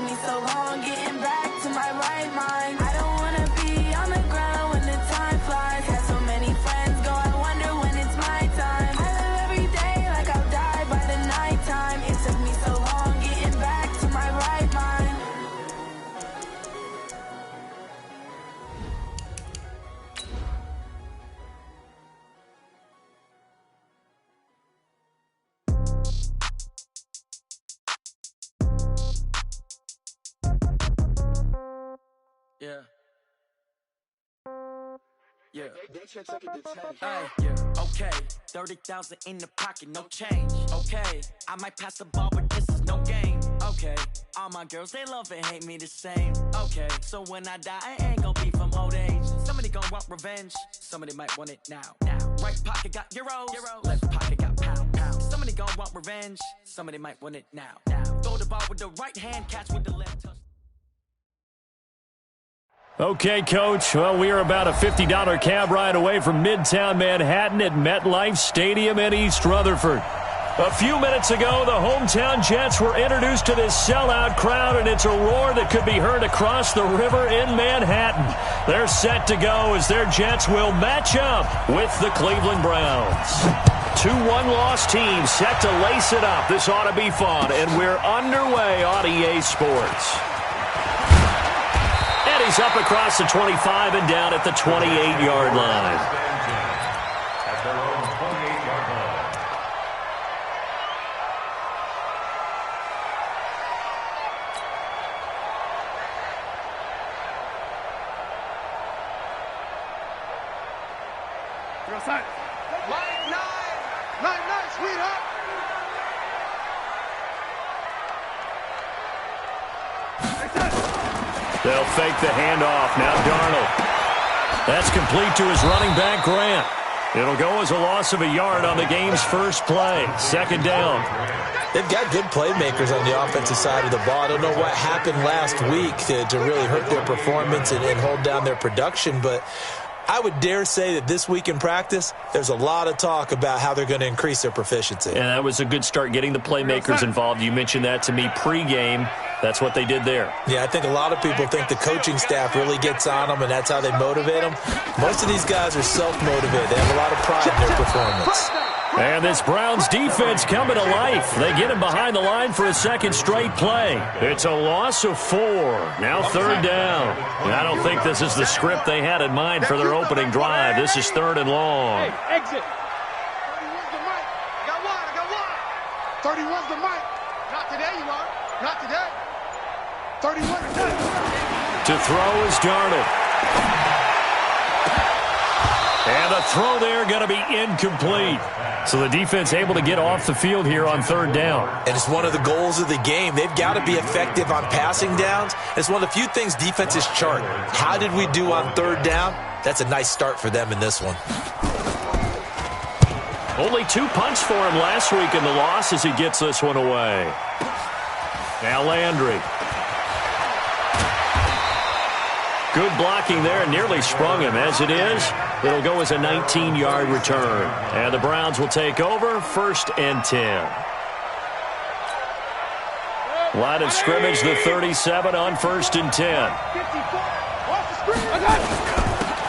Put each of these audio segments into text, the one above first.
me so long getting back to my right mind. I don't wanna be on the ground when the time flies. Had so many friends go, I wonder when it's my time. I live every day like I'll die by the nighttime. It took me so long getting back to my right mind. Yeah. Yeah, okay. 30,000 in the pocket, no change. Okay, I might pass the ball, but this is no game. Okay, all my girls, they love and hate me the same. Okay, so when I die, I ain't gonna be from old age. Somebody gonna want revenge, somebody might want it now. Right pocket got euros, left pocket got pounds. Somebody gonna want revenge, somebody might want it now. Throw the ball with the right hand, catch with the left touch. Okay, Coach. Well, we are about a $50 cab ride away from Midtown Manhattan at MetLife Stadium in East Rutherford. A few minutes ago, the hometown Jets were introduced to this sellout crowd, and it's a roar that could be heard across the river in Manhattan. They're set to go as their Jets will match up with the Cleveland Browns. Two one-loss teams set to lace it up. This ought to be fun, and we're underway on EA Sports. And he's up across the 25 and down at the 28-yard line. At their own 28-yard line. Nine, sweetheart. They'll fake the handoff. Now Darnold. That's complete to his running back, Grant. It'll go as a loss of a yard on the game's first play. Second down. They've got good playmakers on the offensive side of the ball. I don't know what happened last week to really hurt their performance and hold down their production, but I would dare say that this week in practice, there's a lot of talk about how they're going to increase their proficiency. And that was a good start getting the playmakers involved. You mentioned that to me pregame. That's what they did there. Yeah, I think a lot of people think the coaching staff really gets on them, and that's how they motivate them. Most of these guys are self-motivated. They have a lot of pride in their performance. And this Browns defense coming to life. They get him behind the line for a second straight play. It's a loss of 4. Now third down. And I don't think this is the script they had in mind for their opening drive. This is third and long. Hey, exit. 31's the mic. I got one. 31's the mic. Not today, you are. Not today. 31. To throw is Darnold. And the throw there going to be incomplete. So the defense able to get off the field here on third down. And it's one of the goals of the game. They've got to be effective on passing downs. It's one of the few things defenses chart. How did we do on third down? That's a nice start for them in this one. Only 2 punts for him last week in the loss as he gets this one away. Now Landry. Good blocking there, nearly sprung him. As it is, it'll go as a 19-yard return. And the Browns will take over, 1st and 10. Line of scrimmage, the 37 on 1st and 10.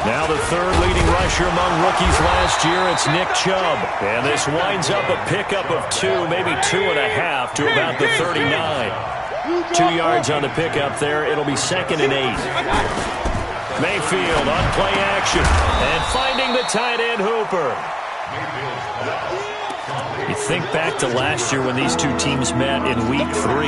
Now the third leading rusher among rookies last year, it's Nick Chubb. And this winds up a pickup of 2, maybe 2.5 to about the 39. 2 yards on the pickup there. It'll be 2nd and 8. Mayfield on play action. And finding the tight end Hooper. You think back to last year when these two teams met in Week 3.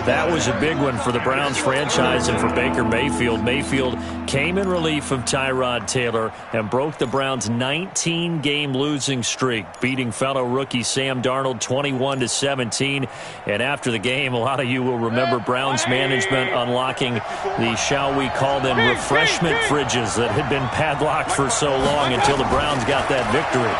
That was a big one for the Browns franchise and for Baker Mayfield. Mayfield came in relief of Tyrod Taylor and broke the Browns' 19-game losing streak, beating fellow rookie Sam Darnold 21-17. And after the game, a lot of you will remember Browns management unlocking the, shall we call them, refreshment fridges that had been padlocked for so long until the Browns got that victory.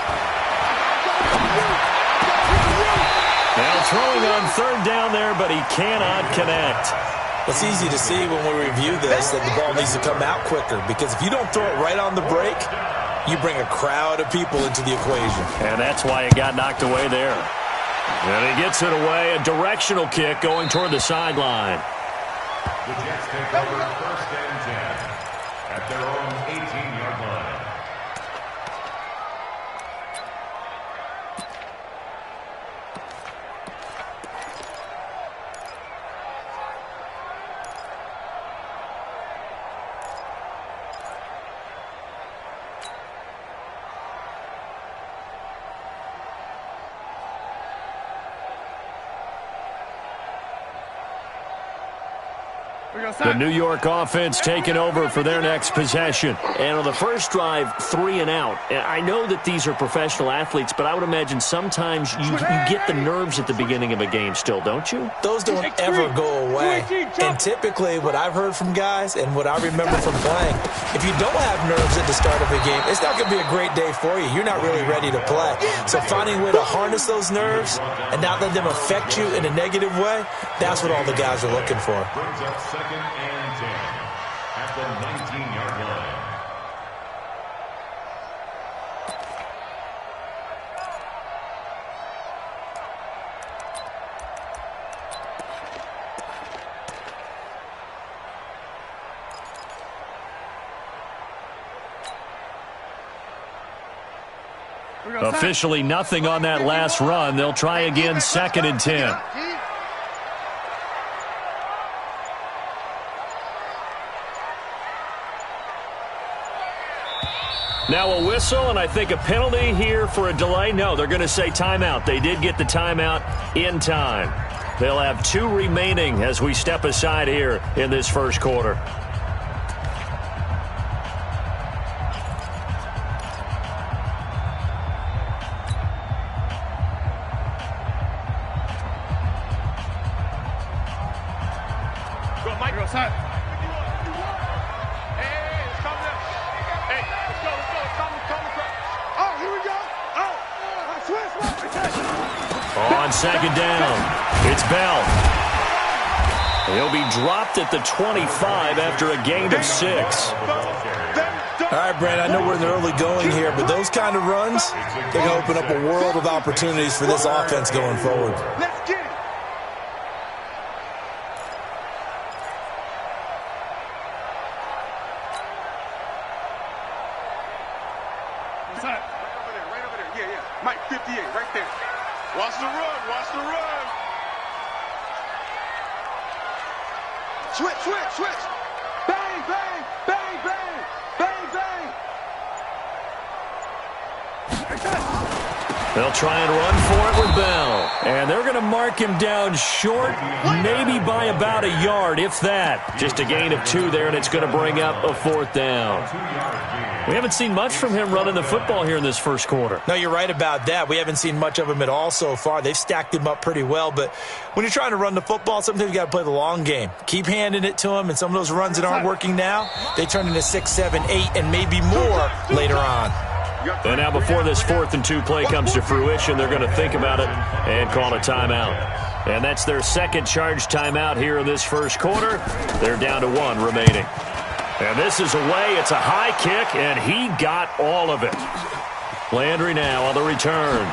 Now throwing on third down there, but he cannot connect. It's easy to see when we review this that the ball needs to come out quicker, because if you don't throw it right on the break, you bring a crowd of people into the equation. And that's why it got knocked away there. And he gets it away, a directional kick going toward the sideline. The Jets take over 1st and 10 at their own 18-yard line. The New York offense taking over for their next possession. And on the first drive, 3 and out. I know that these are professional athletes, but I would imagine sometimes you get the nerves at the beginning of a game still, don't you? Those don't ever go away. And typically what I've heard from guys and what I remember from playing, if you don't have nerves at the start of a game, it's not going to be a great day for you. You're not really ready to play. So finding a way to harness those nerves and not let them affect you in a negative way, that's what all the guys are looking for. Brings up 2nd and 10 at the 19-yard line. Officially nothing on that last run. They'll try again, 2nd and 10. Now a whistle, and I think a penalty here for a delay. No, they're going to say timeout. They did get the timeout in time. They'll have 2 remaining as we step aside here in this first quarter. On 2nd down, it's Bell. He'll be dropped at the 25 after a gain of 6. All right, Brent, I know we're in the early going here, but those kind of runs, they're going to open up a world of opportunities for this offense going forward. Let's get it. Right over there. Yeah. Mike, 58, right there. Watch the run. Switch. Bang, bang, bang, bang, bang, bang. They'll try and run for it with Bell. And they're going to mark him down short, maybe by about a yard, if that. Just a gain of 2 there, and it's going to bring up a 4th down. We haven't seen much from him running the football here in this first quarter. No, you're right about that. We haven't seen much of him at all so far. They've stacked him up pretty well, but when you're trying to run the football, sometimes you got to play the long game. Keep handing it to him, and some of those runs that aren't working now, they turn into 6, 7, 8, and maybe more later on. And now before this 4th and 2 play comes to fruition, they're going to think about it and call a timeout. And that's their 2nd charge timeout here in this first quarter. They're down to 1 remaining. And this is away. It's a high kick, and he got all of it. Landry now on the return.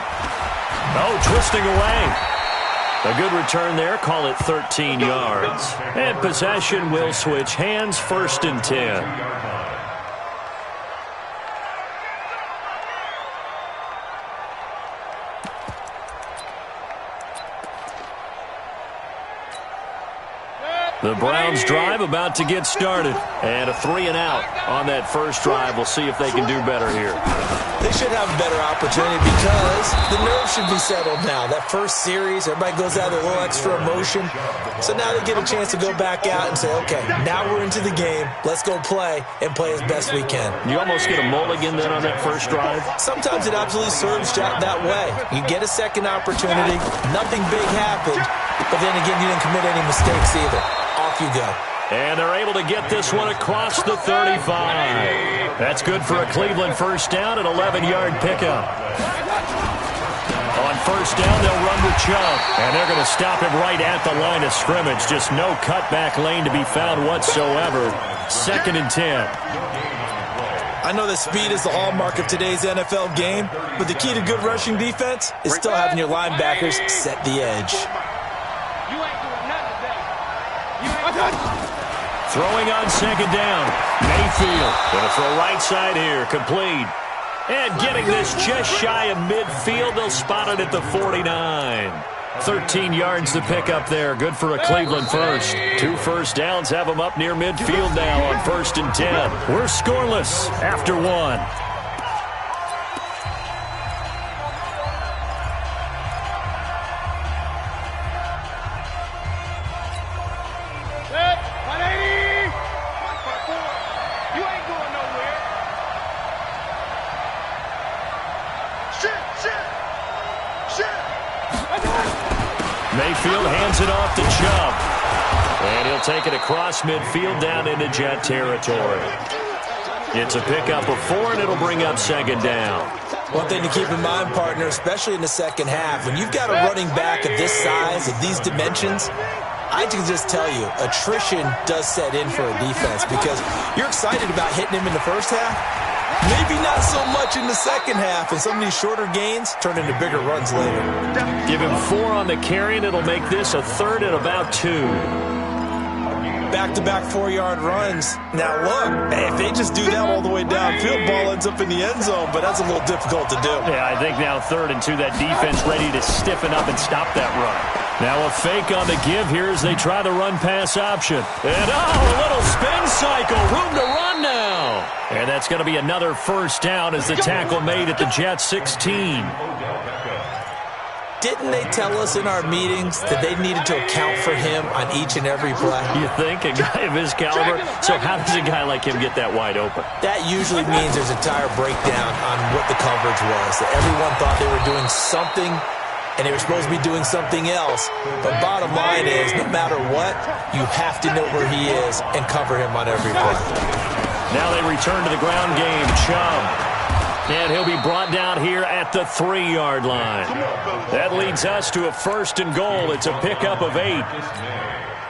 Oh, twisting away. A good return there. Call it 13 yards. And possession will switch hands, 1st and 10. The Browns drive about to get started. And a 3 and out on that first drive. We'll see if they can do better here. They should have a better opportunity because the nerves should be settled now. That first series, everybody goes out with a little extra emotion. So now they get a chance to go back out and say, okay, now we're into the game. Let's go play and play as best we can. You almost get a mulligan then on that first drive? Sometimes it absolutely serves that way. You get a second opportunity. Nothing big happened. But then again, you didn't commit any mistakes either. Off you go. And they're able to get this one across the 35. That's good for a Cleveland first down, an 11-yard pickup. On first down, they'll run with Chubb. And they're going to stop him right at the line of scrimmage. Just no cutback lane to be found whatsoever. 2nd and 10. I know that speed is the hallmark of today's NFL game, but the key to good rushing defense is still having your linebackers set the edge. You ain't doing nothing today. Throwing on second down. Mayfield going to throw right side here. Complete. And getting this just shy of midfield. They'll spot it at the 49. 13 yards to pick up there. Good for a Cleveland first. 2 first downs have them up near midfield now on 1st and 10. We're scoreless after 1. Mayfield hands it off to Chubb. And he'll take it across midfield down into Jet territory. It's a pickup of 4, and it'll bring up second down. One thing to keep in mind, partner, especially in the second half, when you've got a running back of this size, of these dimensions, I can just tell you, attrition does set in for a defense because you're excited about hitting him in the first half. Maybe not so much in the second half, and some of these shorter gains turn into bigger runs later. Give him 4 on the carry, and it'll make this a 3rd and about 2. Back-to-back 4-yard runs. Now, look, if they just do that all the way downfield, ball ends up in the end zone, but that's a little difficult to do. Yeah, I think now 3rd and 2, that defense ready to stiffen up and stop that run. Now a fake on the give here as they try the run-pass option. And, a little spin cycle. Room to run now. And that's going to be another first down as the tackle made at the Jets 16. Didn't they tell us in our meetings that they needed to account for him on each and every play? You think? A guy of his caliber? So how does a guy like him get that wide open? That usually means there's a tire breakdown on what the coverage was. That everyone thought they were doing something, and they were supposed to be doing something else. But bottom line is, no matter what, you have to know where he is and cover him on every play. Now they return to the ground game. Chubb. And he'll be brought down here at the 3-yard line. That leads us to a 1st and goal. It's a pickup of 8.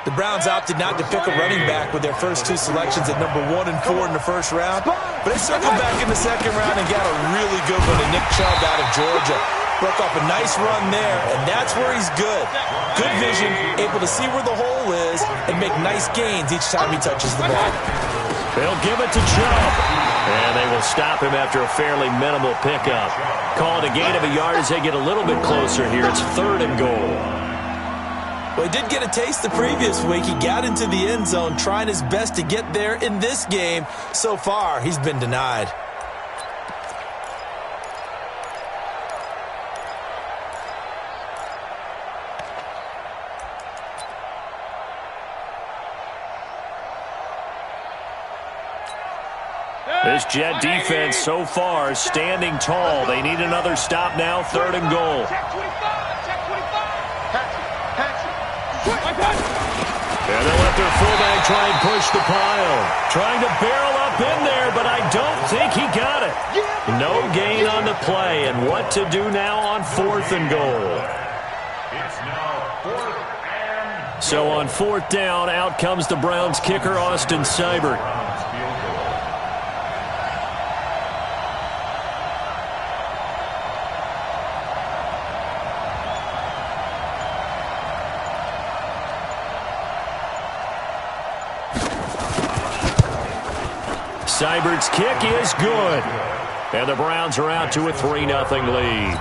The Browns opted not to pick a running back with their first 2 selections at number 1 and 4 in the first round. But they circled back in the second round and got a really good one to Nick Chubb out of Georgia. Broke off a nice run there, and that's where he's good. Good vision, able to see where the hole is, and make nice gains each time he touches the ball. They'll give it to Chubb. And they will stop him after a fairly minimal pickup. Call it a gain of a yard as they get a little bit closer here. It's 3rd and goal. Well, he did get a taste the previous week. He got into the end zone trying his best to get there in this game. So far, he's been denied. This Jet defense so far standing tall. They need another stop now. 3rd and goal. And they'll let their fullback try and push the pile. Trying to barrel up in there, but I don't think he got it. No gain on the play. And what to do now on 4th and goal. It's now 4th and... So on 4th down, out comes the Browns kicker, Austin Seibert. Seibert's kick is good. And the Browns are out to a 3-0 lead.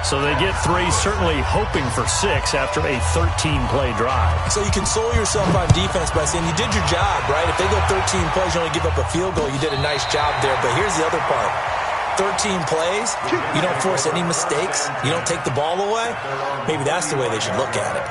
So they get 3, certainly hoping for 6 after a 13-play drive. So you console yourself on defense by saying you did your job, right? If they go 13 plays, you only give up a field goal, you did a nice job there. But here's the other part. 13 plays, you don't force any mistakes, you don't take the ball away. Maybe that's the way they should look at it.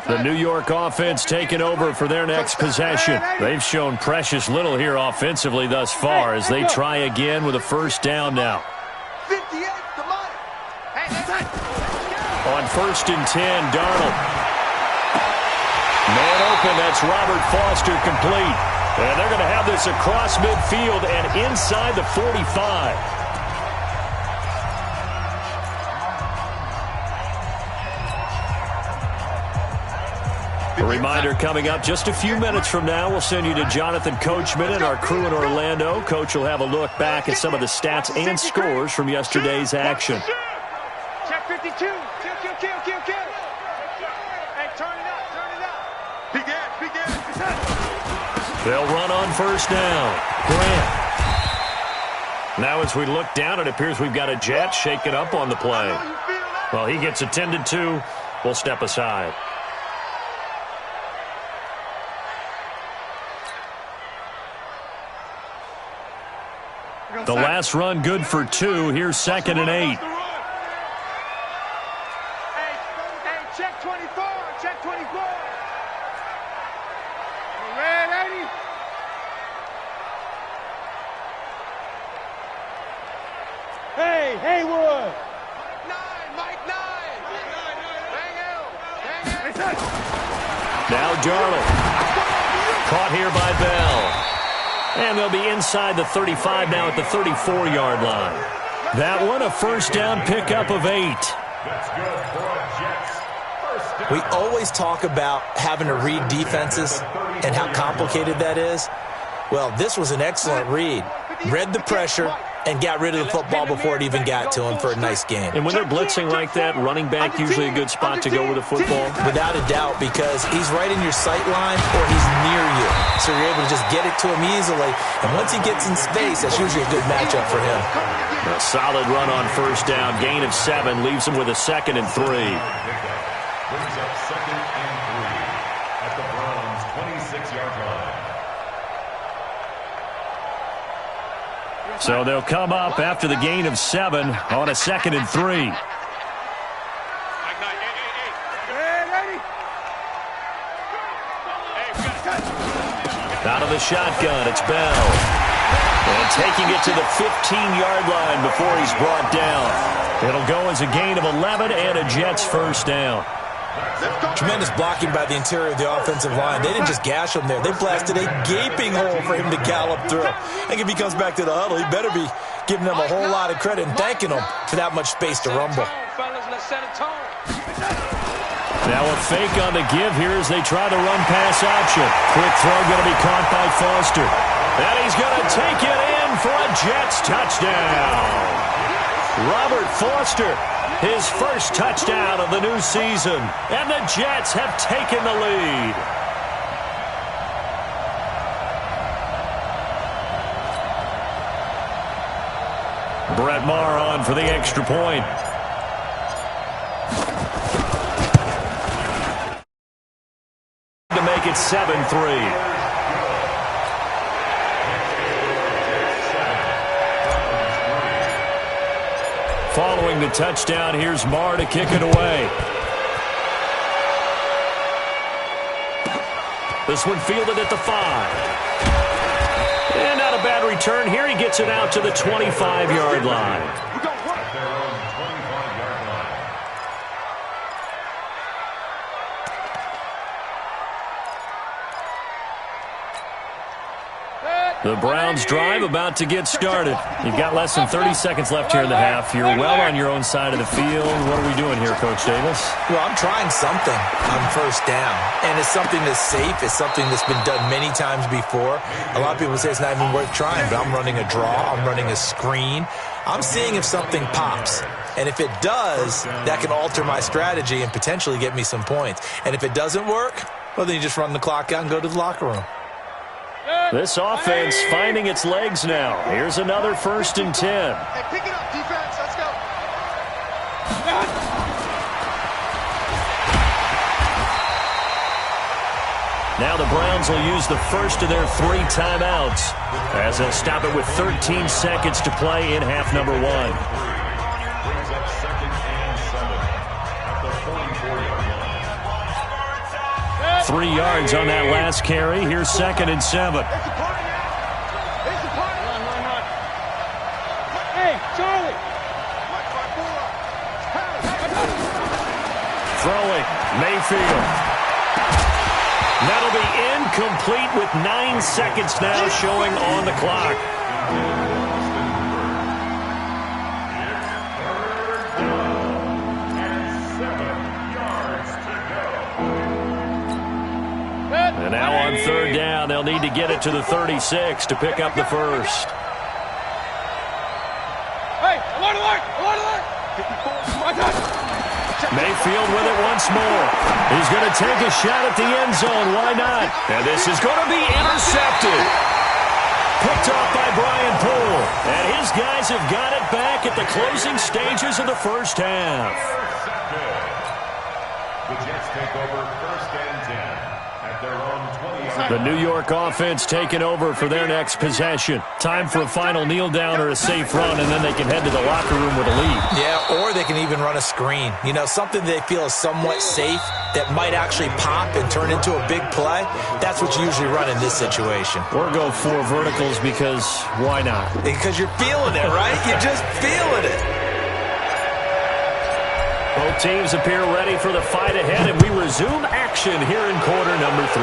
The New York offense taking over for their next possession. They've shown precious little here offensively thus far as they try again with a 1st down now. 58, the money. On 1st and 10, Darnold. Man open, that's Robert Foster complete. And they're going to have this across midfield and inside the 45. A reminder coming up just a few minutes from now, we'll send you to Jonathan Coachman and our crew in Orlando. Coach will have a look back at some of the stats and scores from yesterday's action. Check 52. Kill. Hey, turn it up. Begin. They'll run on first down. Grant. Now as we look down, it appears we've got a Jet shaken up on the play. Well, he gets attended to. We'll step aside. The last run good for 2. Here's 2nd and 8. Hey, check 24. Red 80. Hey, Haywood. Mike 9. Now Darnold. Caught here by Bell. And they'll be inside the 35 now at the 34-yard line. That one, a first down pickup of 8. That's good for a Jets. We always talk about having to read defenses and how complicated that is. Well, this was an excellent read. Read the pressure and got rid of the football before it even got to him for a nice game. And when they're blitzing like that, running back usually a good spot to go with the football? Without a doubt, because he's right in your sight line or he's near you. So you're able to just get it to him easily. And once he gets in space, that's usually a good matchup for him. A solid run on first down. Gain of 7 leaves him with a 2nd and 3. Brings up 2nd and 3 at the Browns' 26-yard line. So they'll come up after the gain of 7 on a 2nd and 3. Out of the shotgun, it's Bell. And taking it to the 15-yard line before he's brought down. It'll go as a gain of 11 and a Jets first down. Tremendous blocking by the interior of the offensive line. They didn't just gash him there. They blasted a gaping hole for him to gallop through. I think if he comes back to the huddle, he better be giving them a whole lot of credit and thanking them for that much space to rumble. Now a fake on the give here as they try to run pass option. Quick throw going to be caught by Foster. And he's going to take it in for a Jets touchdown. Robert Foster, his first touchdown of the new season. And the Jets have taken the lead. Brett Maher on for the extra point. To make it 7-3. Following the touchdown, here's Maher to kick it away. This one fielded at the 5. And not a bad return here. He gets it out to the 25-yard line. The Browns drive about to get started. You've got less than 30 seconds left here in the half. You're well on your own side of the field. What are we doing here, Coach Davis? Well, I'm trying something on first down. And it's something that's safe. It's something that's been done many times before. A lot of people say it's not even worth trying, but I'm running a draw. I'm running a screen. I'm seeing if something pops. And if it does, that can alter my strategy and potentially get me some points. And if it doesn't work, well, then you just run the clock out and go to the locker room. This offense finding its legs now. Here's another 1st and 10. Hey, pick it up, defense. Let's go. Now the Browns will use the first of their 3 timeouts as they'll stop it with 13 seconds to play in half number 1. Brings up 2nd and 7 at the 44-yard line. 3 yards on that last carry. Here's 2nd and 7. Hey, Charlie. Throwing, Mayfield. That'll be incomplete with 9 seconds now showing on the clock. third down. They'll need to get it to the 36 to pick up the first. Mayfield with it once more. He's going to take a shot at the end zone. Why not? And this is going to be intercepted. Picked off by Brian Poole. And his guys have got it back at the closing stages of the first half. The Jets take over first and 10 at their own 20-yard. The New York offense taking over for their next possession. Time for a final kneel down or a safe run, and then they can head to the locker room with a lead. Yeah, or they can even run a screen. You know, something they feel is somewhat safe that might actually pop and turn into a big play. That's what you usually run in this situation. Or go 4 verticals because why not? Because you're feeling it, right? You're just feeling it. Both teams appear ready for the fight ahead, and we resume action here in quarter number 3.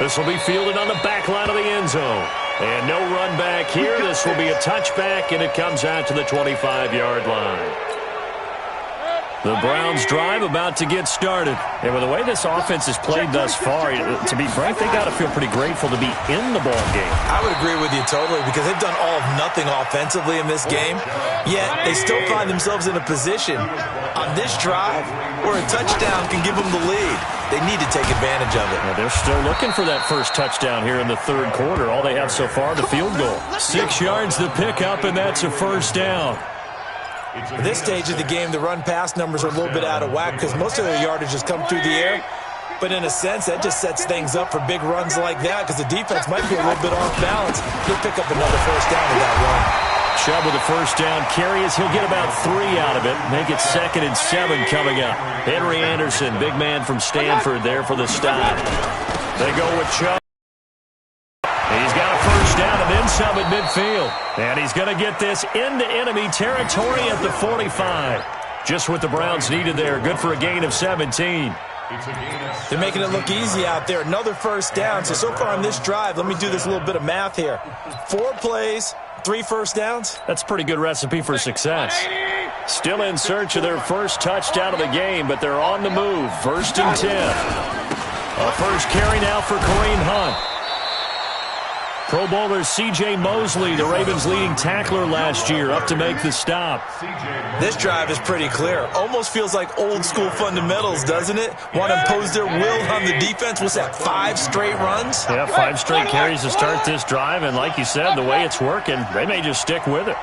This will be fielded on the back line of the end zone. And no run back here. This will be a touchback, and it comes out to the 25-yard line. The Browns drive about to get started. And with the way this offense has played thus far, to be frank, they got to feel pretty grateful to be in the ball game. I would agree with you totally because they've done all of nothing offensively in this game, yet they still find themselves in a position on this drive where a touchdown can give them the lead. They need to take advantage of it. Well, they're still looking for that first touchdown here in the third quarter. All they have so far, the field goal. 6 yards the pickup, and that's a first down. At this stage of the game, the run-pass numbers are a little bit out of whack because most of their yardage has come through the air. But in a sense, that just sets things up for big runs like that because the defense might be a little bit off balance. He'll pick up another first down with that run. Chubb with a first down carry as he'll get about 3 out of it. Make it 2nd and 7 coming up. Henry Anderson, big man from Stanford there for the stop. They go with Chubb. He's got a first down and then some at midfield. And he's going to get this into enemy territory at the 45. Just what the Browns needed there. Good for a gain of 17. They're making it look easy out there. Another first down. So far on this drive, let me do this little bit of math here. 4 plays, 3 first downs. That's a pretty good recipe for success. Still in search of their first touchdown of the game, but they're on the move. 1st and 10. A first carry now for Kareem Hunt. Pro Bowler C.J. Mosley, the Ravens' leading tackler last year, up to make the stop. This drive is pretty clear. Almost feels like old-school fundamentals, doesn't it? Want to impose their will on the defense. What's that, 5 straight runs? Yeah, 5 straight carries to start this drive, and like you said, the way it's working, they may just stick with it.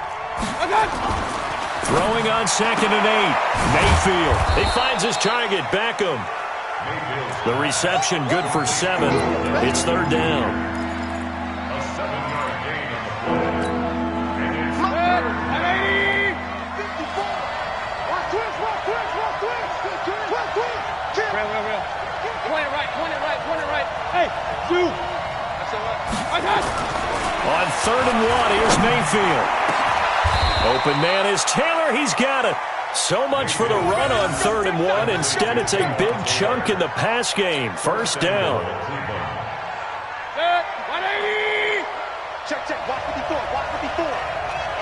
Throwing on 2nd and 8. Mayfield. He finds his target, Beckham. The reception good for 7. It's 3rd down. On 3rd and 1, here's Mayfield. Open man is Taylor. He's got it. So much for the run on 3rd and 1. Instead, it's a big chunk in the pass game. 1st down. Check. Watch 54.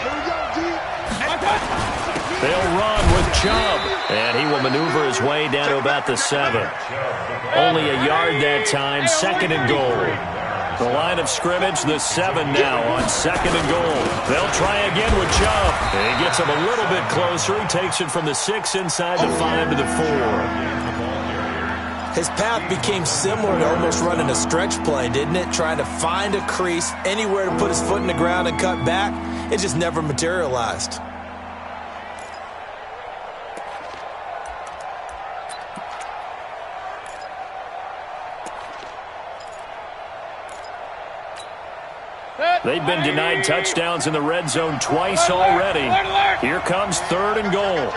Here we go, G. They'll run with Chubb. And he will maneuver his way down to about the 7. Only a yard that time. 2nd and goal. The line of scrimmage, the 7 now on 2nd and goal. They'll try again with Chubb. And he gets him a little bit closer. He takes it from the 6 inside the 5 to the 4. His path became similar to almost running a stretch play, didn't it? Trying to find a crease, anywhere to put his foot in the ground and cut back. It just never materialized. They've been denied touchdowns in the red zone twice already. Here comes 3rd and goal.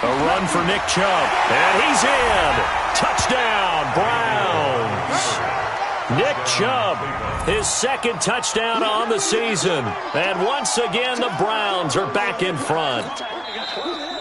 A run for Nick Chubb. And he's in. Touchdown, Browns. Nick Chubb, his 2nd touchdown on the season. And once again, the Browns are back in front.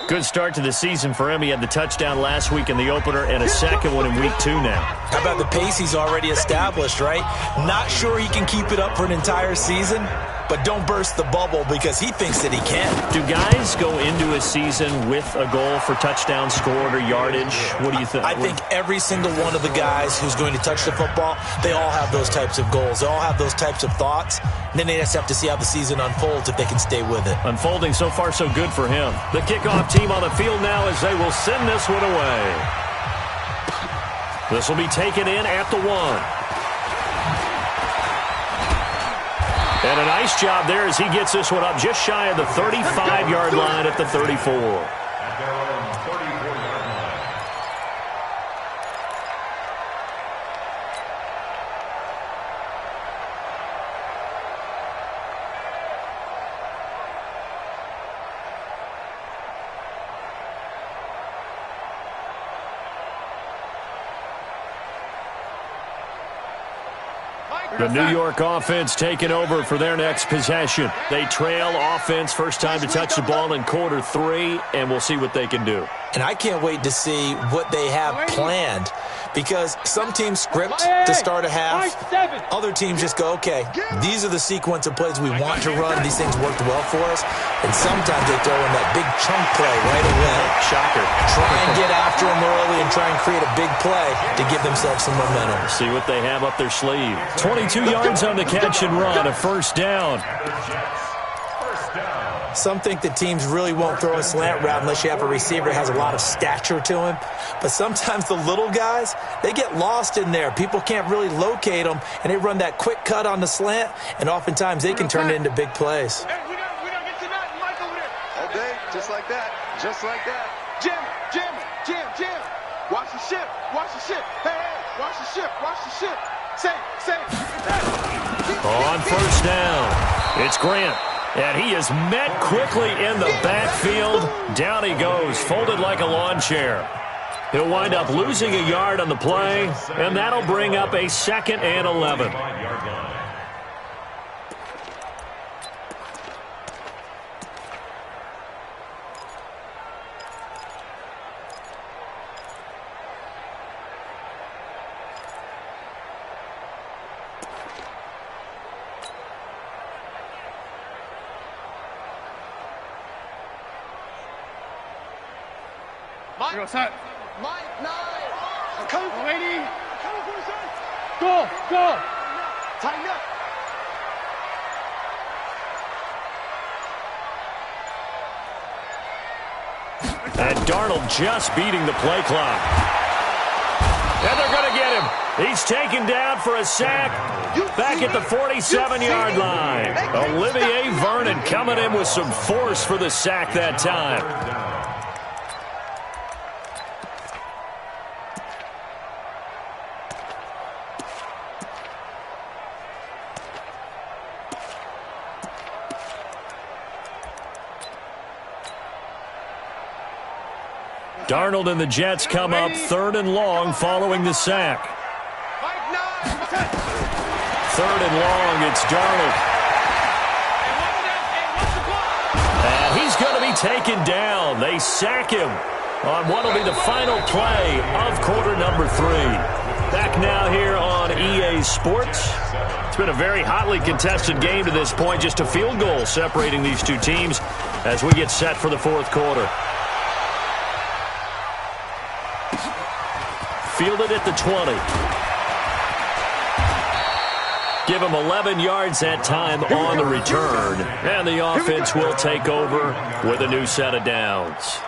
Good start to the season for him. He had the touchdown last week in the opener and a 2nd one in week 2 now. How about the pace he's already established, right? Not sure he can keep it up for an entire season, but don't burst the bubble because he thinks that he can. Do guys go into a season with a goal for touchdown scored or yardage? What do you think? I think every single one of the guys who's going to touch the football, they all have those types of goals. They all have those types of thoughts. And then they just have to see how the season unfolds if they can stay with it. Unfolding so far so good for him. The kickoff team on the field now as they will send this one away. This will be taken in at the 1. And a nice job there as he gets this one up just shy of the 35-yard line at the 34. At their own 34-yard line. The New York offense taking over for their next possession. They trail offense first time to touch the ball in quarter 3, and we'll see what they can do. And I can't wait to see what they have planned because some teams script to start a half. Other teams just go, okay, these are the sequence of plays we want to run. These things worked well for us. And sometimes they throw in that big chunk play right away. Shocker. Try and get after them early and try and create a big play to give themselves some momentum. See what they have up their sleeve. 22 yards on the catch and run, a first down. Some think that teams really won't throw a slant route unless you have a receiver that has a lot of stature to him. But sometimes the little guys, they get lost in there. People can't really locate them, and they run that quick cut on the slant, and oftentimes they can turn it into big plays. Hey, we don't get to that. Mike over there. Okay, just like that. Just like that. Jim. Watch the ship. Watch the ship. Hey, watch the ship. Watch the ship. Say. On first down, it's Grant. And he is met quickly in the backfield. Down he goes, folded like a lawn chair. He'll wind up losing a yard on the play, and that'll bring up a 2nd and 11. Mike 9. I'm coming for lady. Coming for the son. Go. Tighten up. And Darnold just beating the play clock. And they're going to get him. He's taken down for a sack back at the 47-yard line. Olivier Vernon coming in with some force for the sack that time. Darnold and the Jets come up 3rd and long following the sack. 3rd and long, it's Darnold. And he's going to be taken down. They sack him on what will be the final play of quarter number 3. Back now here on EA Sports. It's been a very hotly contested game to this point. Just a field goal separating these two teams as we get set for the 4th quarter. Fielded at the 20. Give him 11 yards that time on the return. And the offense will take over with a new set of downs.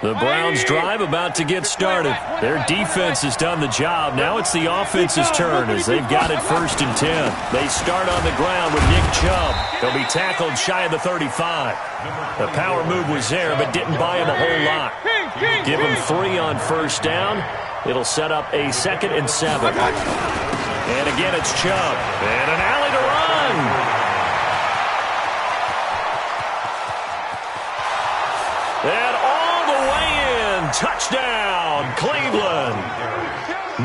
The Browns drive about to get started. Their defense has done the job. Now it's the offense's turn as they've got it 1st and 10. They start on the ground with Nick Chubb. He'll be tackled shy of the 35. The power move was there, but didn't buy him a whole lot. Give him 3 on first down. It'll set up a 2nd and 7. And again, it's Chubb. And an alley to run. And all the way in. Touchdown, Cleveland.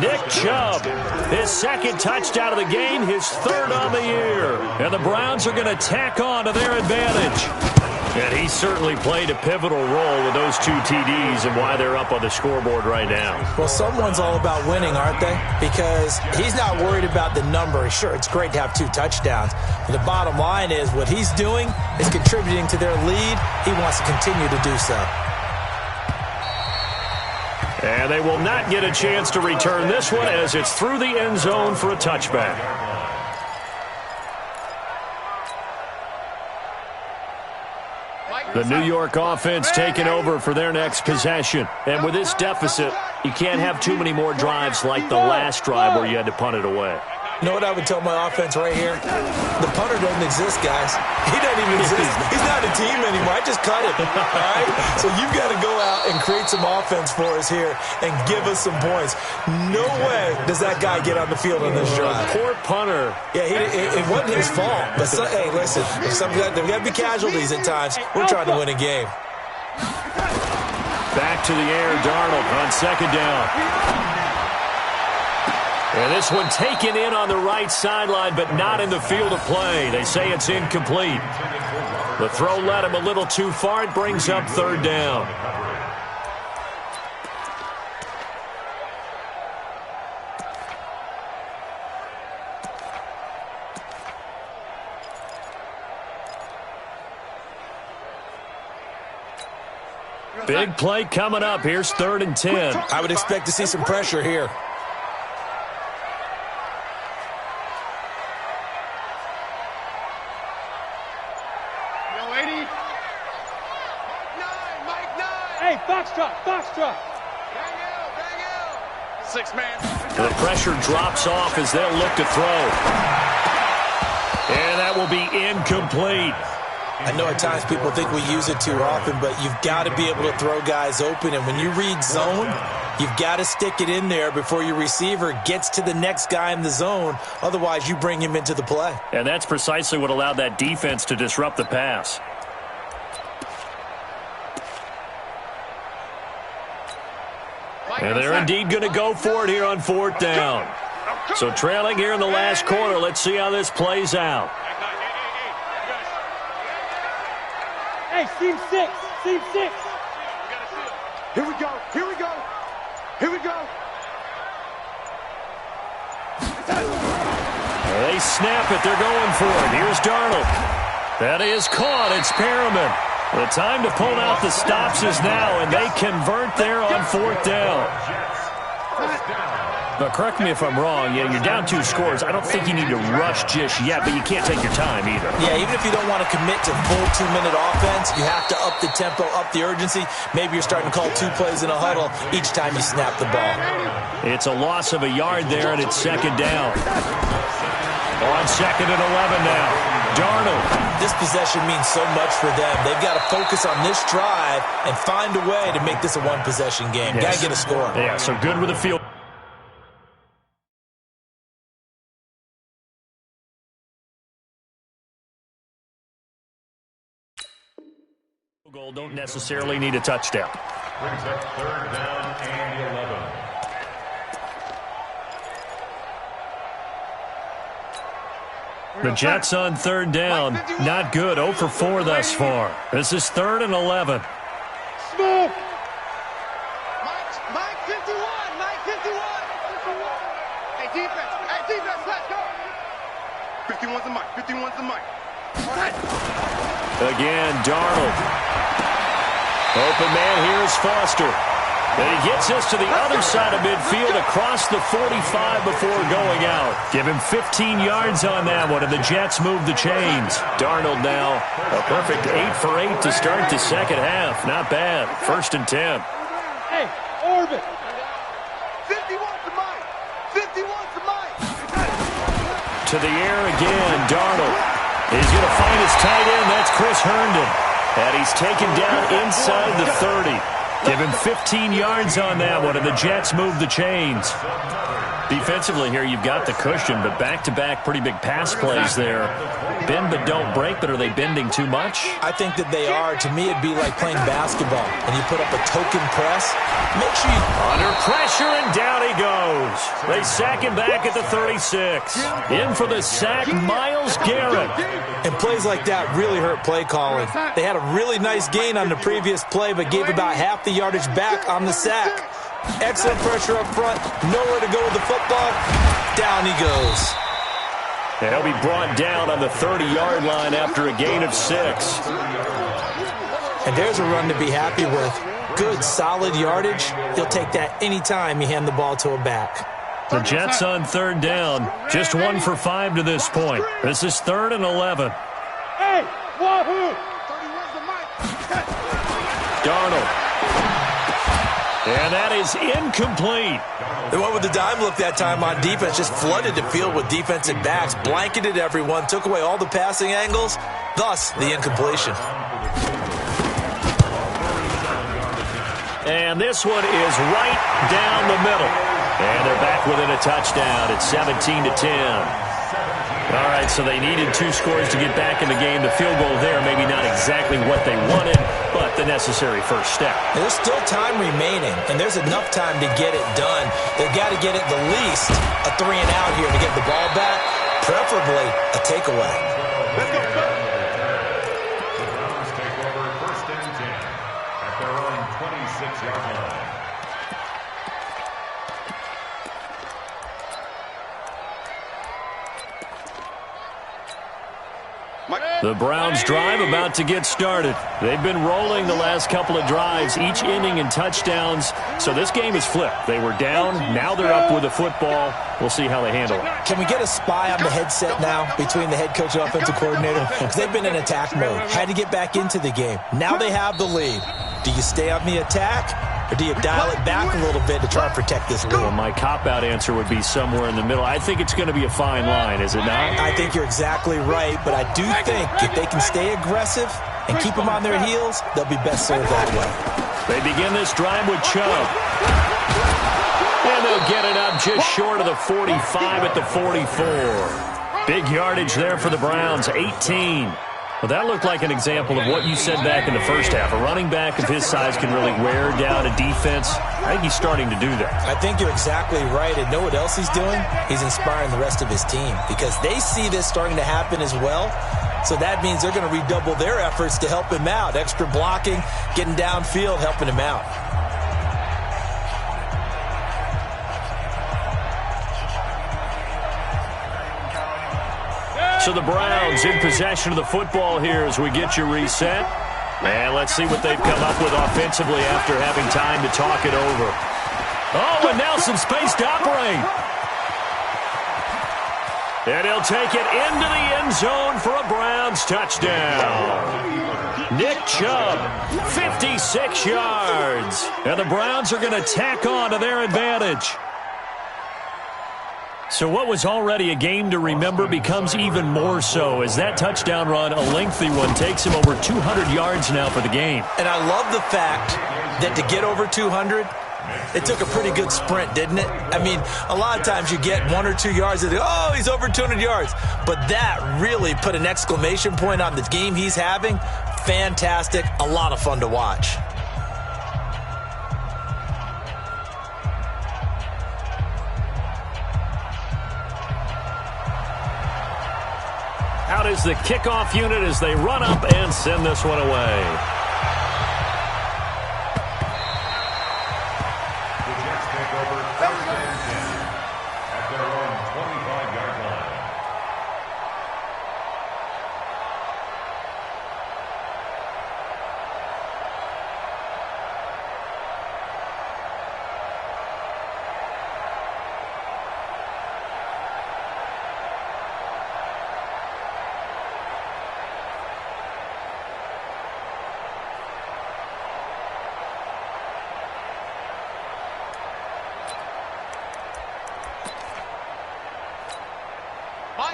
Nick Chubb, his 2nd touchdown of the game, his 3rd on the year. And the Browns are going to tack on to their advantage. And he certainly played a pivotal role with those 2 TDs and why they're up on the scoreboard right now. Well, someone's all about winning, aren't they? Because he's not worried about the number. Sure, it's great to have 2 touchdowns. But the bottom line is what he's doing is contributing to their lead. He wants to continue to do so. And they will not get a chance to return this one as it's through the end zone for a touchback. The New York offense taking over for their next possession. And with this deficit, you can't have too many more drives like the last drive where you had to punt it away. You know what I would tell my offense right here? The punter doesn't exist, guys. He doesn't even exist. He's not a team anymore. I just cut him, all right? So you've got to go out and create some offense for us here and give us some points. No way does that guy get on the field on this drive. Poor punter. Yeah, it wasn't his fault. But, hey, listen, there's got to be casualties at times. We're trying to win a game. Back to the air, Darnold on second down. And this one taken in on the right sideline, but not in the field of play. They say it's incomplete. The throw led him a little too far. It brings up third down. Big play coming up. Here's 3rd and 10. I would expect to see some pressure here. Foxtrot. 6-man. The pressure drops off as they'll look to throw. And that will be incomplete. I know at times people think we use it too often, but you've got to be able to throw guys open. And when you read zone, you've got to stick it in there before your receiver gets to the next guy in the zone. Otherwise, you bring him into the play. And that's precisely what allowed that defense to disrupt the pass. And they're indeed going to go for it here on 4th down. So trailing here in the last quarter. Let's see how this plays out. Hey, seam 6. Here we go. They snap it. They're going for it. Here's Darnold. That is caught. It's Perriman. The time to pull out the stops is now, and they convert there on 4th down. Now, correct me if I'm wrong. Yeah, you're down 2 scores. I don't think you need to rush just yet, but you can't take your time either. Yeah, even if you don't want to commit to full 2-minute offense, you have to up the tempo, up the urgency. Maybe you're starting to call 2 plays in a huddle each time you snap the ball. It's a loss of a yard there, and it's 2nd down. On 2nd and 11 now. Darnold. This possession means so much for them. They've got to focus on this drive and find a way to make this a 1-possession game. Got to get a score. Yeah, so good with the field. Goal don't necessarily need a touchdown. Brings up 3rd down and 11. The Jets on 3rd down. Not good. 0 for 4 thus far. This is 3rd and 11. Smoke. Mike 51. Hey, defense, let's go. 51's the Mike. Again, Darnold. Open man here is Foster. And he gets us to the other side of midfield across the 45 before going out. Give him 15 yards on that one, and the Jets move the chains. Darnold now a perfect 8 for 8 to start the second half. Not bad. 1st and 10. Hey, Orbit. 51's the Mike. To the air again, Darnold. He's going to find his tight end. That's Chris Herndon. And he's taken down inside the 30. Give him 15 yards on that one, and the Jets move the chains. Defensively here, you've got the cushion, but back-to-back pretty big pass plays there. Bend but don't break, but are they bending too much? I think that they are. To me, it'd be like playing basketball, and you put up a token press. Make sure you... Under pressure, and down he goes. They sack him back at the 36. In for the sack, Myles Garrett. And plays like that really hurt play calling. They had a really nice gain on the previous play, but gave about half the yardage back on the sack. Excellent pressure up front. Nowhere to go with the football. Down he goes. And he'll be brought down on the 30-yard line after a gain of 6. And there's a run to be happy with. Good, solid yardage. He'll take that anytime you hand the ball to a back. The Jets on third down. Just 1 for 5 to this point. This is 3rd and 11. Hey, wahoo! 31's the mic. Darnold. And that is incomplete. They went with the dime look that time on defense. Just flooded the field with defensive backs. Blanketed everyone. Took away all the passing angles. Thus, the incompletion. And this one is right down the middle. And they're back within a touchdown. It's 17-10. All right, so they needed 2 scores to get back in the game. The field goal there, maybe not exactly what they wanted, but the necessary first step. There's still time remaining, and there's enough time to get it done. They've got to get at the least a 3 and out here to get the ball back, preferably a takeaway. Let's go. The Browns take over 1st and 10 at their own 26-yard line. The Browns drive about to get started. They've been rolling the last couple of drives, each inning in touchdowns. So this game is flipped. They were down. Now they're up with the football. We'll see how they handle it. Can we get a spy on the headset now between the head coach and offensive coordinator? Because they've been in attack mode. Had to get back into the game. Now they have the lead. Do you stay on the attack, or do you dial it back a little bit to try and protect this lead? Well, my cop-out answer would be somewhere in the middle. I think it's going to be a fine line, is it not? I think you're exactly right, but I do think if they can stay aggressive and keep them on their heels, they'll be best served that way. They begin this drive with Chubb. And they'll get it up just short of the 45 at the 44. Big yardage there for the Browns, 18. Well, that looked like an example of what you said back in the first half. A running back of his size can really wear down a defense. I think he's starting to do that. I think you're exactly right. And know what else he's doing? He's inspiring the rest of his team because they see this starting to happen as well. So that means they're going to redouble their efforts to help him out. Extra blocking, getting downfield, helping him out. So the Browns in possession of the football here as we get you reset. And let's see what they've come up with offensively after having time to talk it over. Oh, and now some space to operate. And he'll take it into the end zone for a Browns touchdown. Nick Chubb, 56 yards. And the Browns are going to tack on to their advantage. So what was already a game to remember becomes even more so as that touchdown run, a lengthy one, takes him over 200 yards now for the game. And I love the fact that to get over 200, it took a pretty good sprint, didn't it? I mean, a lot of times you get 1 or 2 yards and oh, he's over 200 yards. But that really put an exclamation point on the game he's having. Fantastic. A lot of fun to watch. Out is the kickoff unit as they run up and send this one away. The Jets take over 1st and 10 at their own 25-yard line.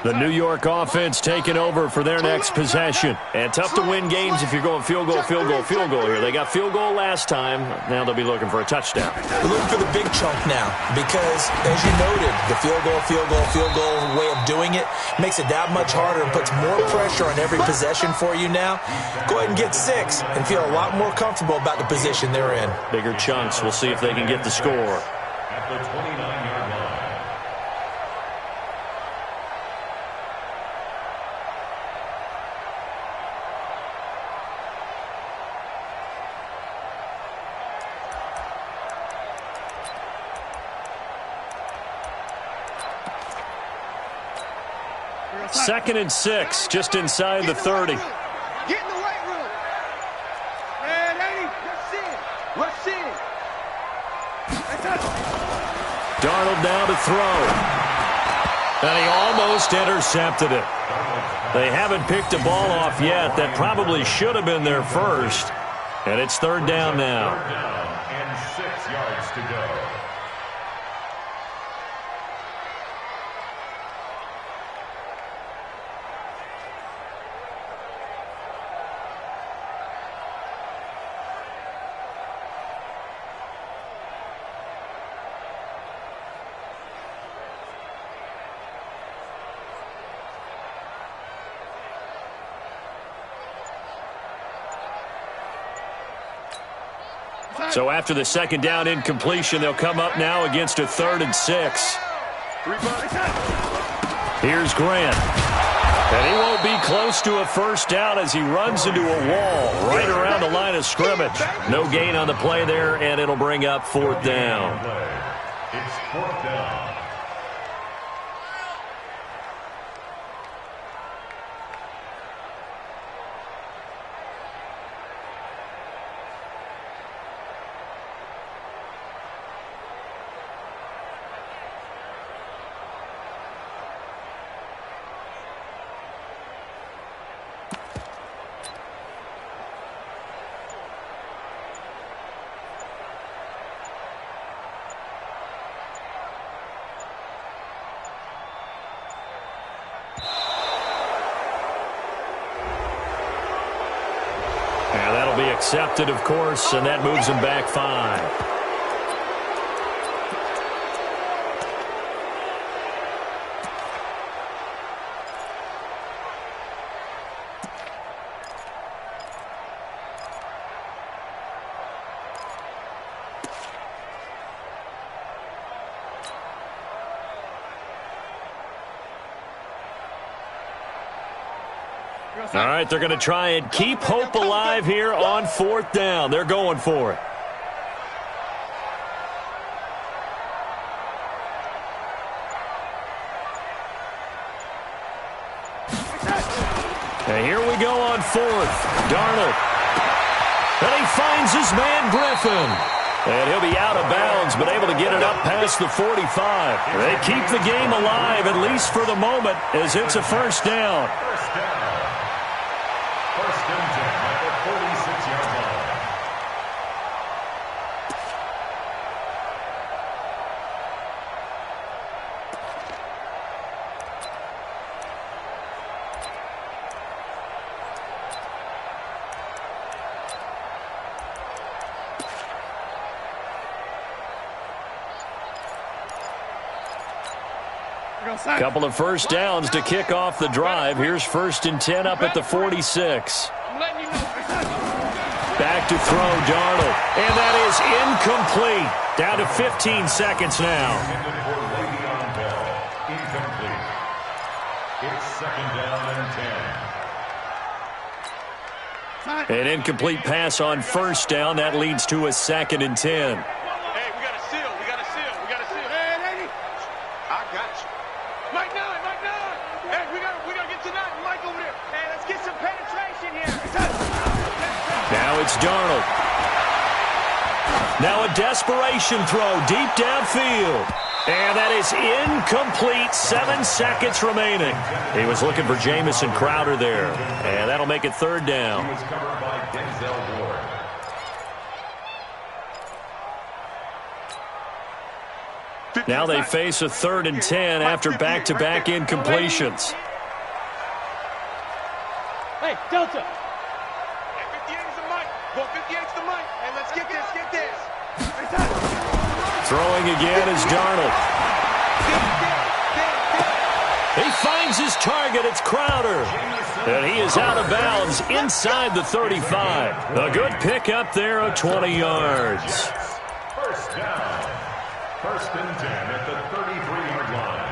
The New York offense taking over for their next possession. And tough to win games if you're going field goal, field goal, field goal here. They got field goal last time. Now they'll be looking for a touchdown. We're looking for the big chunk now because, as you noted, the field goal way of doing it makes it that much harder and puts more pressure on every possession for you now. Go ahead and get 6 and feel a lot more comfortable about the position they're in. Bigger chunks. We'll see if they can get the score. At the 29-yard line. 2nd and 6, just inside the 30. Get in the weight room. Man, Eddie, rush in. Darnold now to throw. And he almost intercepted it. They haven't picked a ball off yet. That probably should have been their first. And it's 3rd down now. 3rd down and 6 yards to go. So after the 2nd down incompletion, they'll come up now against a 3rd and 6. Here's Grant. And he won't be close to a first down as he runs into a wall right around the line of scrimmage. No gain on the play there, and it'll bring up 4th down. It's 4th down. Accepted, of course, and that moves him back 5. All right, they're going to try and keep hope alive here on 4th down. They're going for it. And here we go on 4th. Darnold. And he finds his man Griffin. And he'll be out of bounds, but able to get it up past the 45. They keep the game alive, at least for the moment, as it's a first down. First and 10 at the 46-yard line. Couple of first downs to kick off the drive. Here's 1st and 10 up at the 46. Back to throw, Darnold. And that is incomplete. Down to 15 seconds now. Incomplete. It's 2nd down and 10. An incomplete pass on 1st down. That leads to a 2nd and 10. Hey, we got to seal. We got to seal. We got to seal. Hey, Eddie. I got you. Mike 9. Hey, we got to get to 9. Mike over there. Hey, let's get some penetration here. Now it's Darnold. Now a desperation throw deep downfield. And that is incomplete. 7 seconds remaining. He was looking for Jamison Crowder there. And that'll make it 3rd down. He was covered by Denzel Ward. Now they face a 3rd and 10 after back-to-back incompletions. Hey, Delta. Hey, 58 is the mic. Go 58 is the mic. Hey, let's get this. Throwing again is Darnold. He finds his target. It's Crowder. And he is out of bounds inside the 35. A good pickup there of 20 yards. First down. 1st and 10 at the 33-yard line.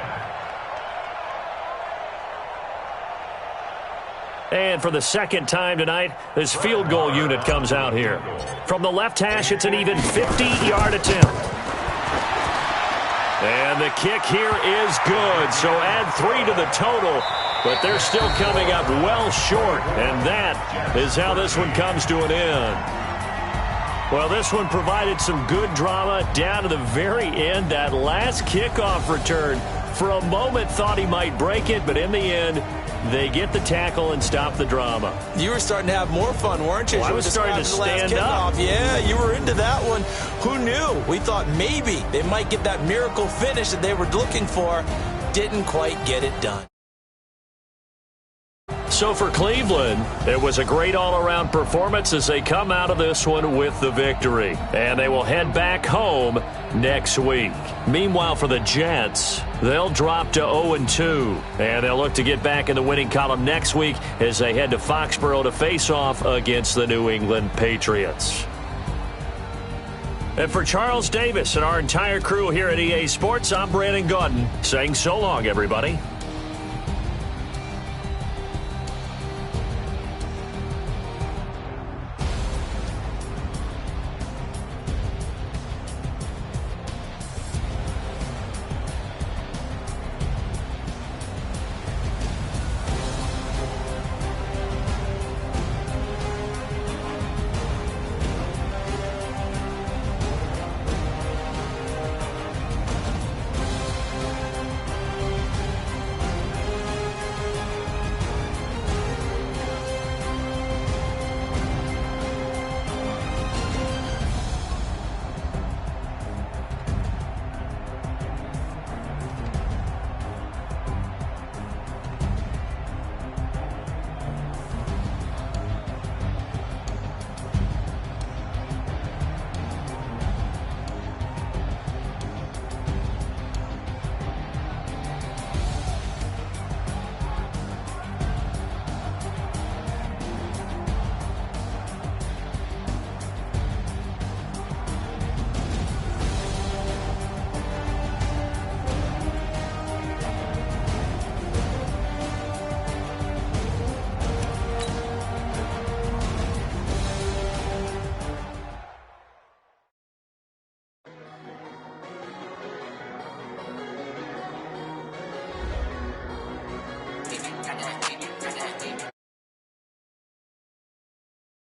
And for the 2nd time tonight, this field goal unit comes out here. From the left hash, it's an even 50-yard attempt. And the kick here is good, so add 3 to the total. but they're still coming up well short, and that is how this one comes to an end. Well, this one provided some good drama down to the very end. That last kickoff return, for a moment thought he might break it, but in the end, they get the tackle and stop the drama. You were starting to have more fun, weren't you? Well, I was starting to stand up. Yeah, you were into that one. Who knew? We thought maybe they might get that miracle finish that they were looking for. Didn't quite get it done. So for Cleveland, it was a great all-around performance as they come out of this one with the victory. And they will head back home next week. Meanwhile, for the Jets, they'll drop to 0-2. And they'll look to get back in the winning column next week as they head to Foxborough to face off against the New England Patriots. And for Charles Davis and our entire crew here at EA Sports, I'm Brandon Gaudin saying so long, everybody.